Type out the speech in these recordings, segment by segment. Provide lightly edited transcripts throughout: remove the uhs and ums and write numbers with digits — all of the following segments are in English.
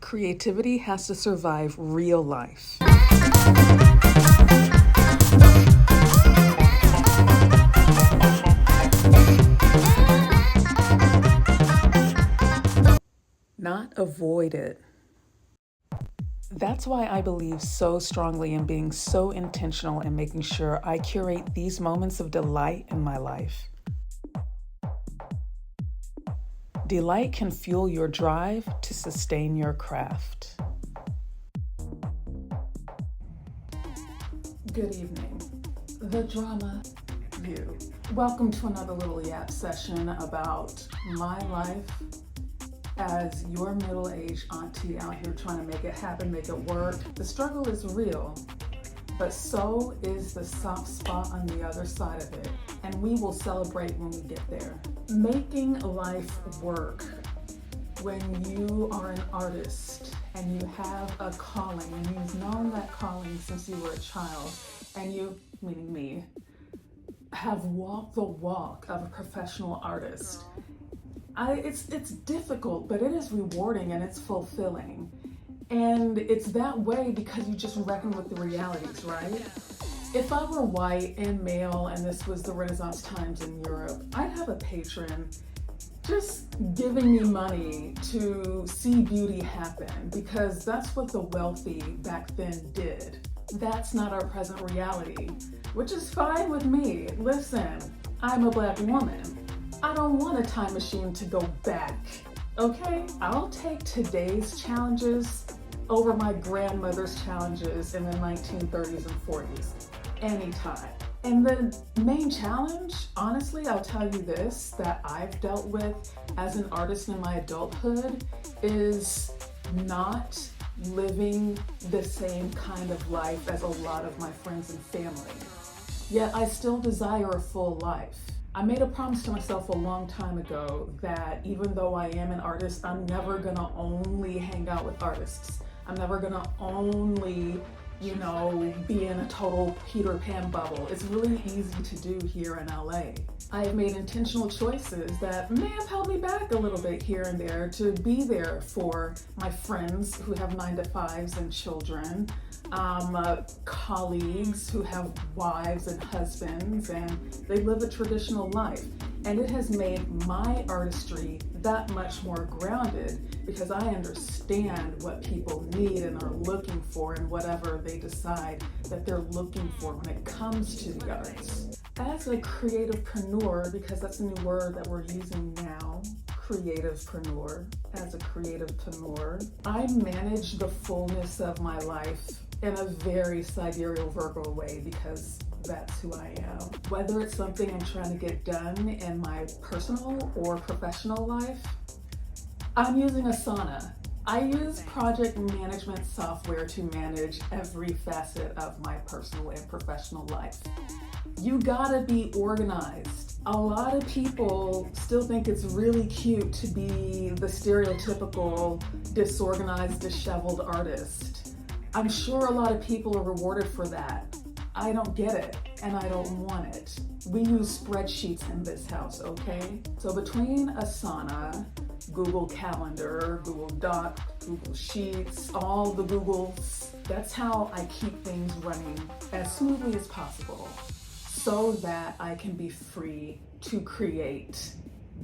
Creativity has to survive real life. Not avoid it. That's why I believe so strongly in being so intentional and making sure I curate these moments of delight in my life. Delight can fuel your drive to sustain your craft. Good evening. The Drama View. Welcome to another little yap session about my life as your middle-aged auntie out here trying to make it happen, make it work. The struggle is real, but so is the soft spot on the other side of it, and we will celebrate when we get there. Making life work when you are an artist and you have a calling and you've known that calling since you were a child, and you, meaning me, have walked the walk of a professional artist. It's difficult, but it is rewarding and it's fulfilling. And it's that way because you just reckon with the realities, right? If I were white and male and this was the Renaissance times in Europe, I'd have a patron just giving me money to see beauty happen because that's what the wealthy back then did. That's not our present reality, which is fine with me. Listen, I'm a Black woman. I don't want a time machine to go back, okay? I'll take today's challenges over my grandmother's challenges in the 1930s and 40s, anytime. And the main challenge, honestly, I'll tell you this, that I've dealt with as an artist in my adulthood is not living the same kind of life as a lot of my friends and family. Yet I still desire a full life. I made a promise to myself a long time ago that even though I am an artist, I'm never gonna only hang out with artists. I'm never gonna only, be in a total Peter Pan bubble. It's really easy to do here in LA. I have made intentional choices that may have held me back a little bit here and there to be there for my friends who have 9-to-5s and children, colleagues who have wives and husbands, and they live a traditional life. And it has made my artistry that much more grounded because I understand what people need and are looking for and whatever they decide that they're looking for when it comes to the arts. As a creativepreneur, because that's a new word that we're using now, creativepreneur, as a creativepreneur, I manage the fullness of my life in a very sidereal Virgo way because that's who I am. Whether it's something I'm trying to get done in my personal or professional life, I'm using Asana. I use project management software to manage every facet of my personal and professional life. You gotta be organized. A lot of people still think it's really cute to be the stereotypical disorganized, disheveled artist. I'm sure a lot of people are rewarded for that. I don't get it, and I don't want it. We use spreadsheets in this house, okay? So between Asana, Google Calendar, Google Doc, Google Sheets, all the Googles, that's how I keep things running as smoothly as possible so that I can be free to create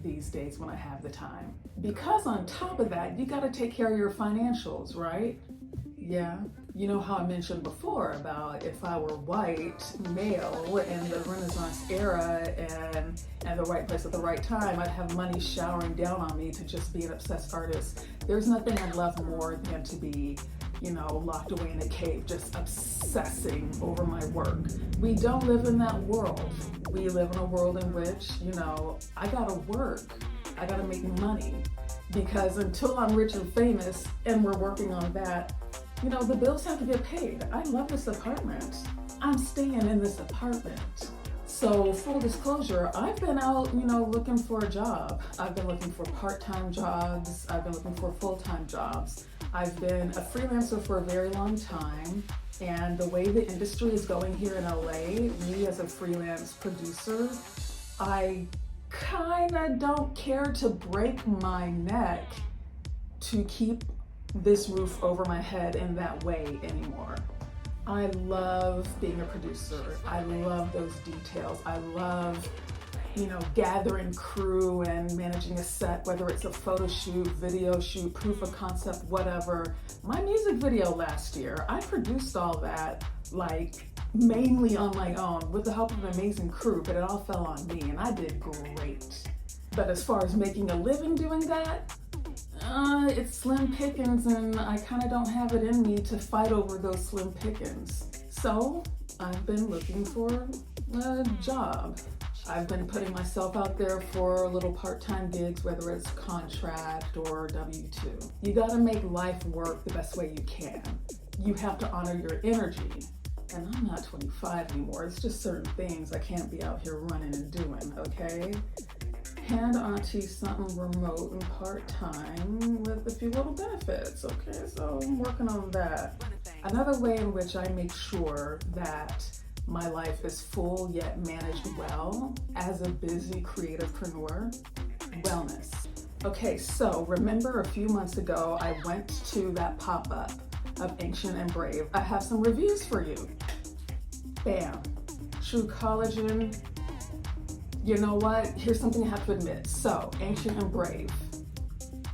these days when I have the time. Because on top of that, you gotta take care of your financials, right? Yeah, you know how I mentioned before about if I were white, male, in the Renaissance era and the right place at the right time, I'd have money showering down on me to just be an obsessed artist. There's nothing I'd love more than to be, locked away in a cave, just obsessing over my work. We don't live in that world. We live in a world in which, I gotta work, I gotta make money. Because until I'm rich and famous, and we're working on that, the bills have to get paid. I love this apartment. I'm staying in this apartment. So full disclosure, I've been out, looking for a job. I've been looking for part-time jobs. I've been looking for full-time jobs. I've been a freelancer for a very long time. And the way the industry is going here in LA, me as a freelance producer, I kinda don't care to break my neck to keep this roof over my head in that way anymore. I love being a producer. I love those details. I love, gathering crew and managing a set, whether it's a photo shoot, video shoot, proof of concept, whatever. My music video last year, I produced all that, mainly on my own with the help of an amazing crew, but it all fell on me and I did great. But as far as making a living doing that, it's slim pickings, and I kind of don't have it in me to fight over those slim pickings. So I've been looking for a job. I've been putting myself out there for little part-time gigs, whether it's contract or W-2. You gotta make life work the best way you can. You have to honor your energy. And I'm not 25 anymore. It's just certain things I can't be out here running and doing, okay? Hand Auntie something remote and part-time with a few little benefits, okay? So I'm working on that. Another way in which I make sure that my life is full yet managed well as a busy creativepreneur, wellness. Okay, so remember a few months ago, I went to that pop-up of Ancient and Brave. I have some reviews for you. Bam. True Collagen. You know what? Here's something I have to admit. So, Ancient and Brave.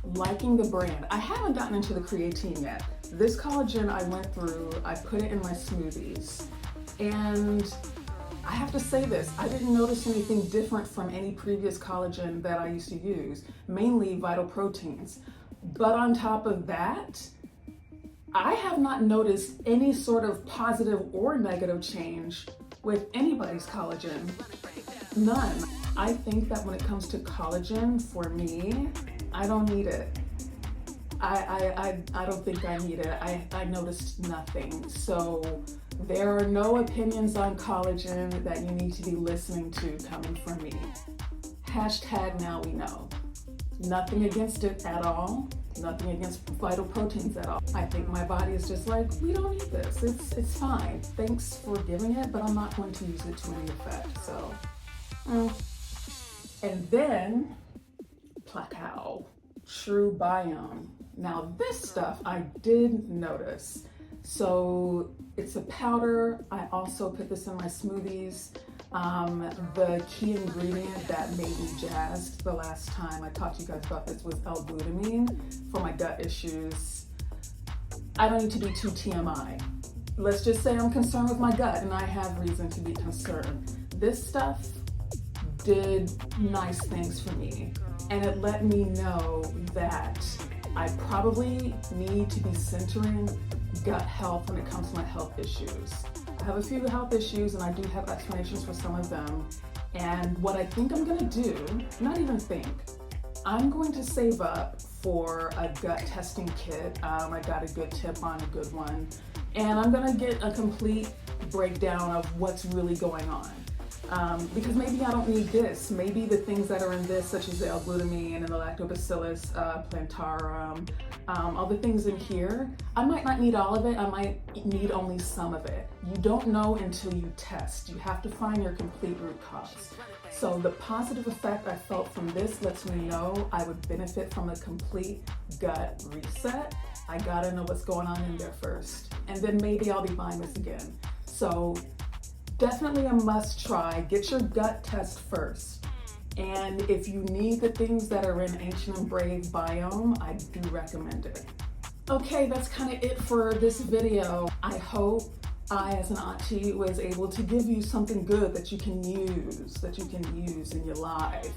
Liking the brand. I haven't gotten into the creatine yet. This collagen I went through, I put it in my smoothies. And I have to say this, I didn't notice anything different from any previous collagen that I used to use, mainly Vital Proteins. But on top of that, I have not noticed any sort of positive or negative change with anybody's collagen. None. I think that when it comes to collagen, for me, I don't need it. I don't think I need it. I noticed nothing. So there are no opinions on collagen that you need to be listening to coming from me. Hashtag now we know. Nothing against it at all. Nothing against Vital Proteins at all. I think my body is just like, we don't need this. It's fine. Thanks for giving it, but I'm not going to use it to any effect. So, and then Plakow, True Biome. Now this stuff I did notice. So it's a powder. I also put this in my smoothies. The key ingredient that made me jazzed the last time I talked to you guys about this was L-glutamine for my gut issues. I don't need to be too TMI. Let's just say I'm concerned with my gut and I have reason to be concerned. This stuff did nice things for me, and it let me know that I probably need to be centering gut health when it comes to my health issues. I have a few health issues and I do have explanations for some of them. And what I think I'm gonna do, not even think, I'm going to save up for a gut testing kit. I got a good tip on a good one. And I'm gonna get a complete breakdown of what's really going on. Because maybe I don't need this. Maybe the things that are in this, such as the L-glutamine and the Lactobacillus plantarum, all the things in here, I might not need all of it. I might need only some of it. You don't know until you test. You have to find your complete root cause. So the positive effect I felt from this lets me know I would benefit from a complete gut reset. I gotta know what's going on in there first. And then maybe I'll be buying this again. So definitely a must try. Get your gut test first. And if you need the things that are in Ancient and Brave Biome, I do recommend it. Okay, that's kind of it for this video. I hope I, as an auntie, was able to give you something good that you can use in your life,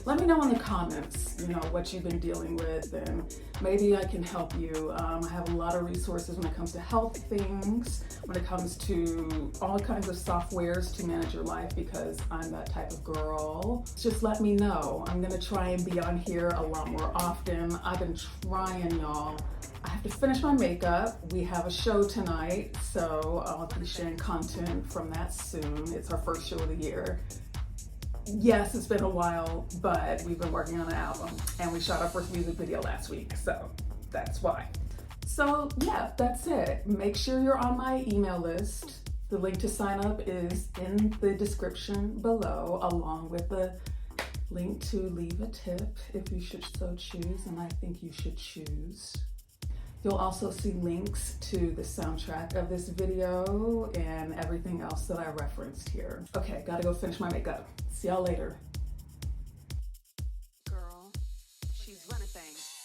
Let me know in the comments, what you've been dealing with, and maybe I can help you. I have a lot of resources when it comes to health things, when it comes to all kinds of softwares to manage your life, because I'm that type of girl. Just let me know. I'm gonna try and be on here a lot more often. I've been trying, y'all. I have to finish my makeup. We have a show tonight, so I'll be sharing content from that soon. It's our first show of the year. Yes, it's been a while, but we've been working on an album, and we shot our first music video last week, so that's why. So yeah, that's it. Make sure you're on my email list. The link to sign up is in the description below, along with the link to leave a tip if you should so choose, and I think you should choose. You'll also see links to the soundtrack of this video and everything else that I referenced here. Okay, gotta go finish my makeup. See y'all later. Girl, she's running things.